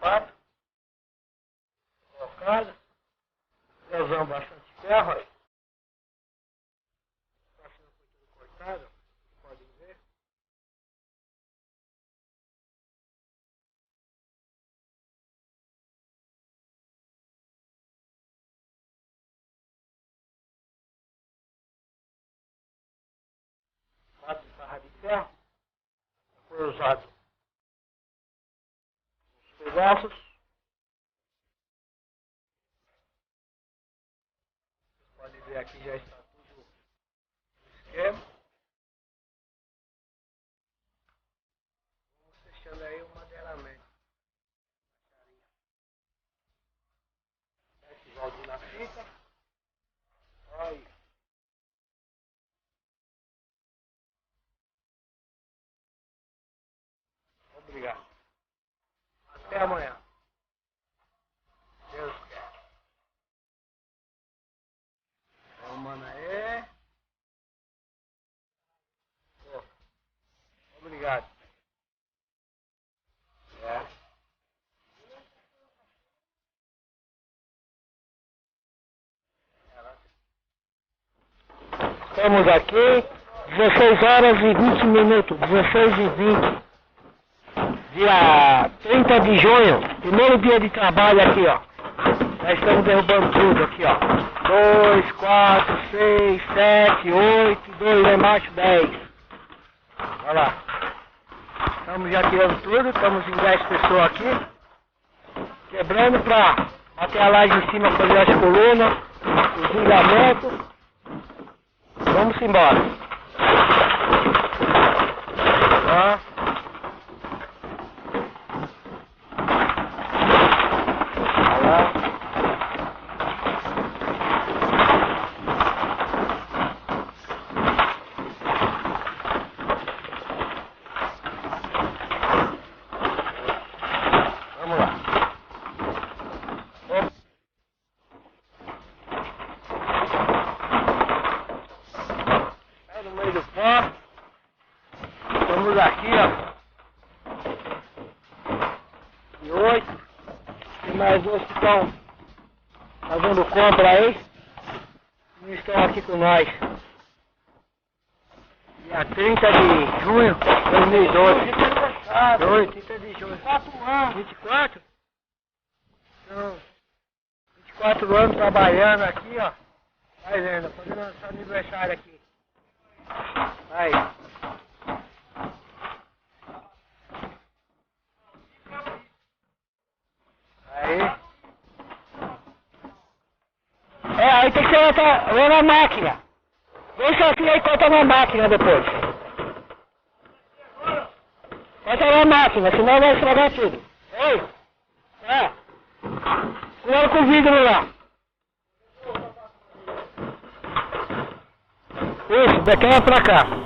4. Colocada. Usamos bastante ferro aí. Está sendo tudo cortado, vocês podem ver. Quatro barras de ferro. Foi usado os pedaços. Vocês podem ver aqui já está tudo no esquema. Vamos fechando aí o madeiramento. Esse joguinho na fita. Aí. Obrigado. Até amanhã. Deus quer. Então, mano, aí. Pô, obrigado. É. Estamos aqui, 16 horas e 20 minutos, 16 e 20. Dia 30 de junho, primeiro dia de trabalho aqui, ó. Nós estamos derrubando tudo aqui, ó. 2, 4, 6, 7, 8, 2 lá embaixo, 10. Olha lá. Estamos já tirando tudo, estamos em 10 pessoas aqui. Quebrando pra bater a laje em cima, fazer as colunas, os ligamentos. Vamos embora. Tá? Vamos lá. Aí no meio do pó. Estamos aqui, ó. E 8. Tem mais dois que estão fazendo compra aí. E estão aqui com nós. Dia 30 de junho de 2012. 30 de junho. 24? Então, 24 anos trabalhando aqui, ó. Aí, Lenda, fazendo nosso aniversário aqui. Aí. Aí. Aí tem que ser lá na máquina. Deixa assim aí e corta na máquina depois. Corta na máquina, senão vai estragar tudo. Ei? É. Cuidado com o vidro lá. Isso, daqui é pra cá.